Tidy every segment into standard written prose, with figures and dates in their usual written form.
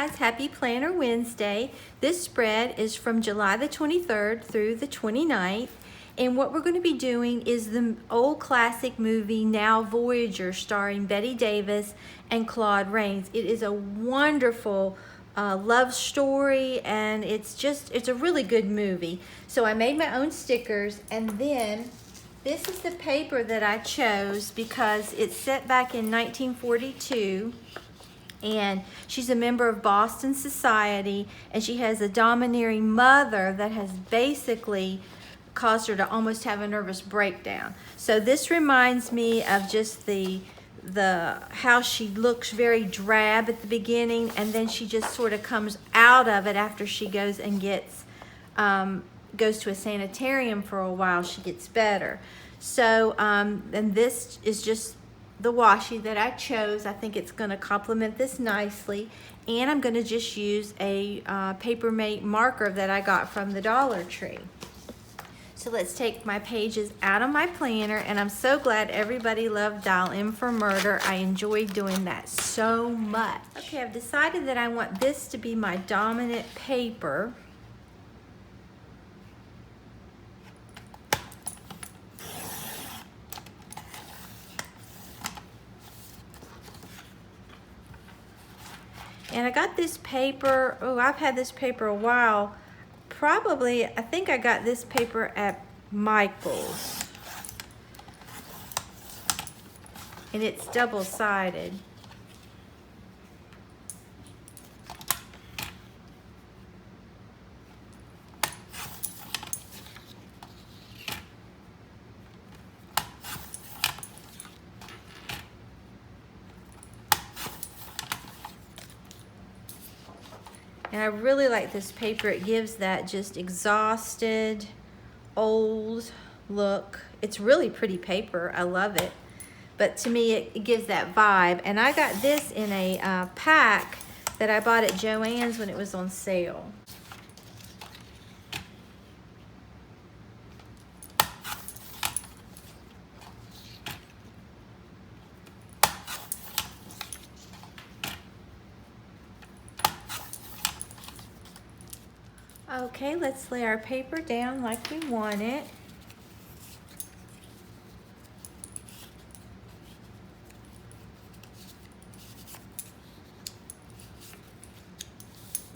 guys, happy Planner Wednesday. This spread is from July the 23rd through the 29th. And what we're going to be doing is the old classic movie, Now Voyager, starring Bette Davis and Claude Rains. It is a wonderful love story, and it's a really good movie. So I made my own stickers, and then this is the paper that I chose because it's set back in 1942. And she's a member of Boston Society, and she has a domineering mother that has basically caused her to almost have a nervous breakdown. So this reminds me of just the how she looks very drab at the beginning, and then she just sort of comes out of it after she goes and gets goes to a sanitarium for a while. She gets better. So and this is just the washi that I chose. I think it's going to complement this nicely, and I'm going to just use a Papermate marker that I got from the Dollar Tree. So let's take my pages out of my planner, and I'm so glad everybody loved Dial M for Murder. I enjoyed doing that so much. Okay, I've decided that I want this to be my dominant paper. And I got this paper, I've had this paper a while. Probably, I think I got this paper at Michael's. And it's double-sided. And I really like this paper. It gives that just exhausted, old look. It's really pretty paper. I love it. But to me, it gives that vibe. And I got this in a pack that I bought at Joann's when it was on sale. Okay, let's lay our paper down like we want it.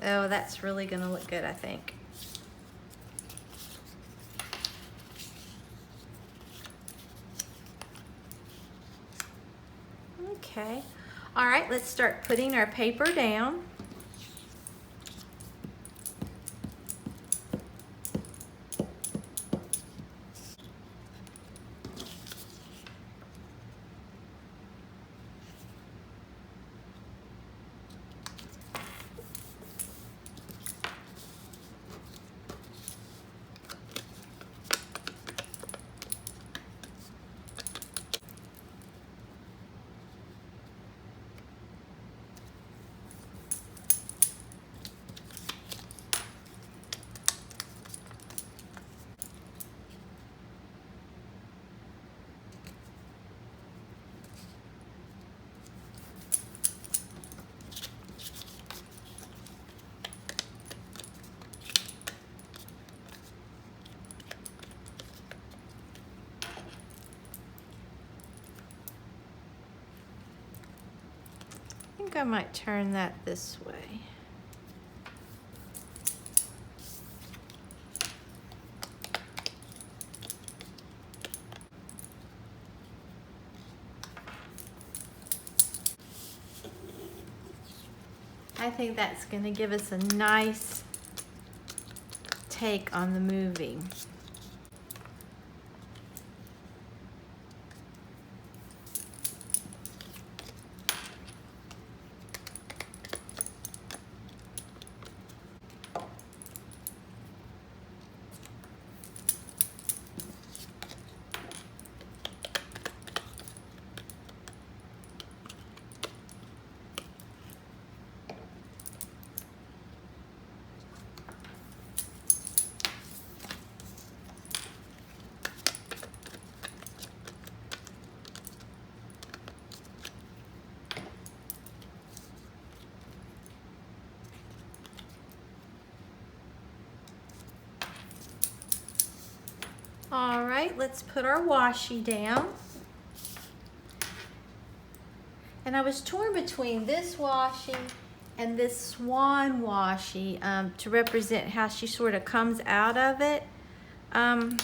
Oh, that's really gonna look good, I think. Okay, all right, let's start putting our paper down. I think I might turn that this way. I think that's going to give us a nice take on the movie. All right, let's put our washi down. And I was torn between this washi and this swan washi to represent how she sort of comes out of it. And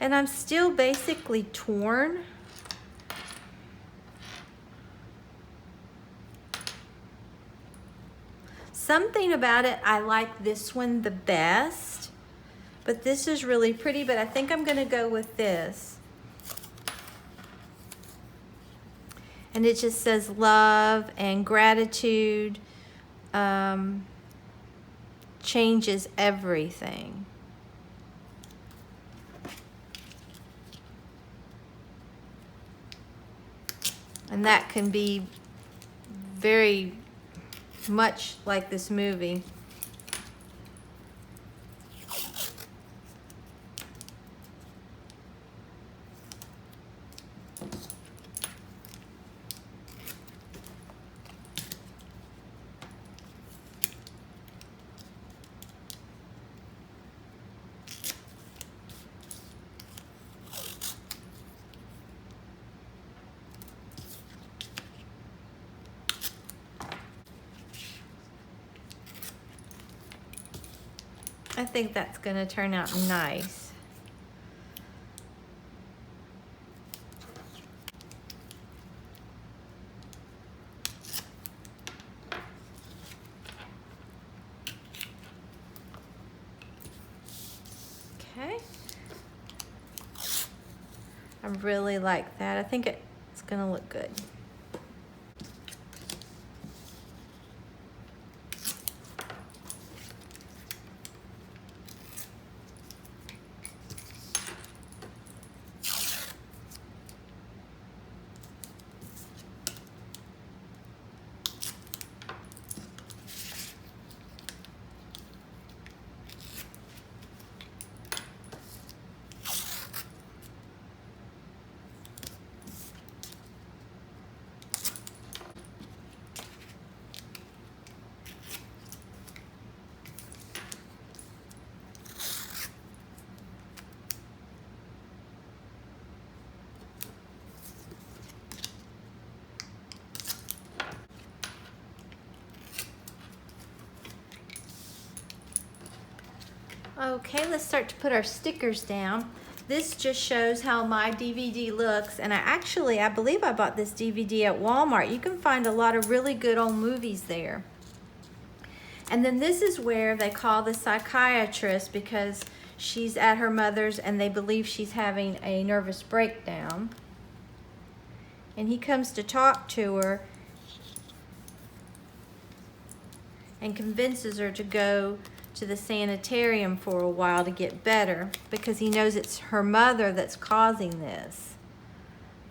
I'm still basically torn. Something about it, I like this one the best, but this is really pretty, but I think I'm gonna go with this. And it just says love and gratitude changes everything. And that can be very much like this movie. I think that's going to turn out nice. Okay. I really like that. I think it's going to look good. Okay, let's start to put our stickers down. This just shows how my DVD looks, and I believe I bought this DVD at Walmart. You can find a lot of really good old movies there. And then this is where they call the psychiatrist because she's at her mother's and they believe she's having a nervous breakdown. And he comes to talk to her and convinces her to go to the sanitarium for a while to get better because he knows it's her mother that's causing this.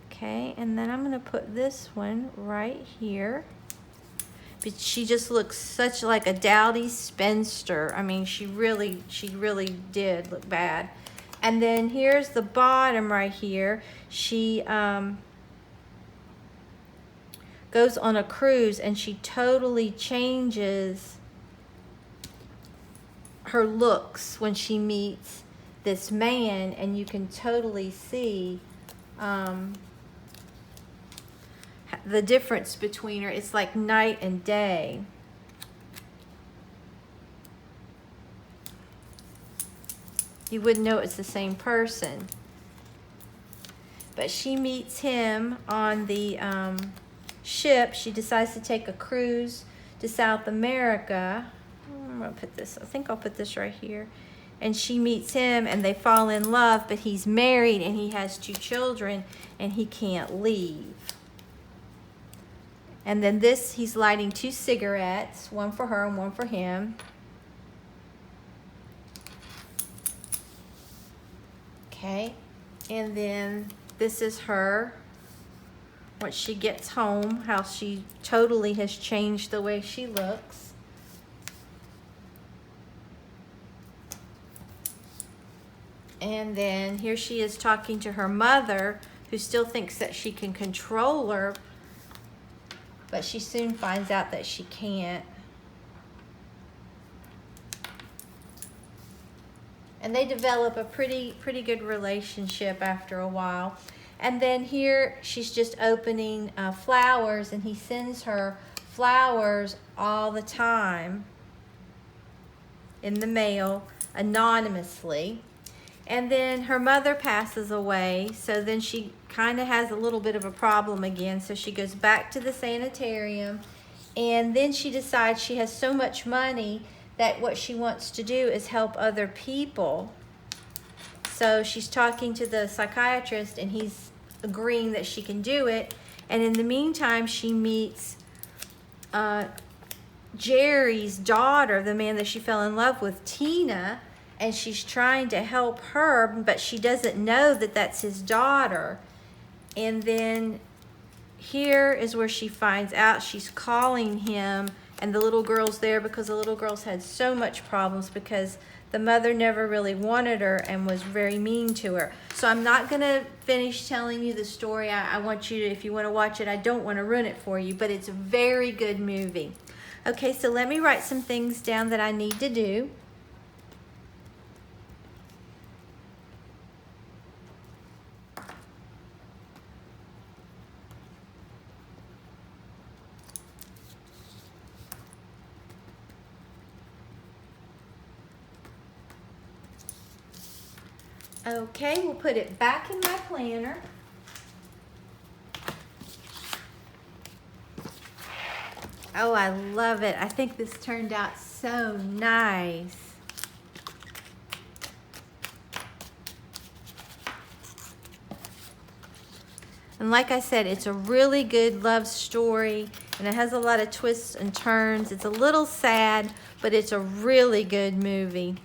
Okay, and then I'm going to put this one right here. But she just looks such like a dowdy spinster. I mean, she really did look bad. And then here's the bottom right here. She goes on a cruise and she totally changes her looks when she meets this man, and you can totally see the difference between her. It's like night and day. You wouldn't know it's the same person. But she meets him on the ship. She decides to take a cruise to South America. I'm gonna put this, I think I'll put this right here. And she meets him and they fall in love, but he's married and he has 2 children and he can't leave. And then this, he's lighting 2 cigarettes, one for her and one for him. Okay, and then this is her, once she gets home, how she totally has changed the way she looks. And then here she is talking to her mother, who still thinks that she can control her, but she soon finds out that she can't. And they develop a pretty good relationship after a while. And then here she's just opening flowers, and he sends her flowers all the time in the mail anonymously. And then her mother passes away, so then she kind of has a little bit of a problem again. So she goes back to the sanitarium, and then she decides she has so much money that what she wants to do is help other people. So she's talking to the psychiatrist, and he's agreeing that she can do it. And in the meantime, she meets Jerry's daughter, the man that she fell in love with, Tina, and she's trying to help her, but she doesn't know that that's his daughter. And then here is where she finds out. She's calling him, and the little girl's there because the little girl's had so much problems because the mother never really wanted her and was very mean to her. So I'm not gonna finish telling you the story. I want you to, if you wanna watch it, I don't wanna ruin it for you, but it's a very good movie. Okay, so let me write some things down that I need to do. Okay, we'll put it back in my planner. Oh, I love it. I think this turned out so nice. And like I said, it's a really good love story, and it has a lot of twists and turns. It's a little sad, but it's a really good movie.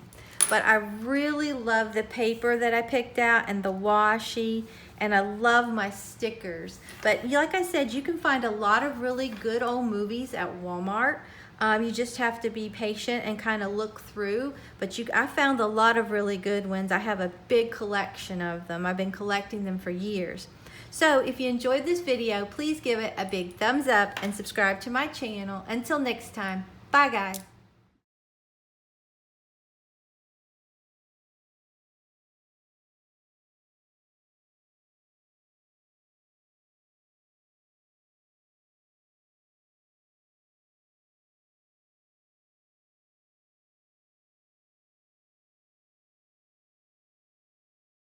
But I really love the paper that I picked out and the washi, and I love my stickers. But like I said, you can find a lot of really good old movies at Walmart. You just have to be patient and kind of look through. But I found a lot of really good ones. I have a big collection of them. I've been collecting them for years. So if you enjoyed this video, please give it a big thumbs up and subscribe to my channel. Until next time, bye guys.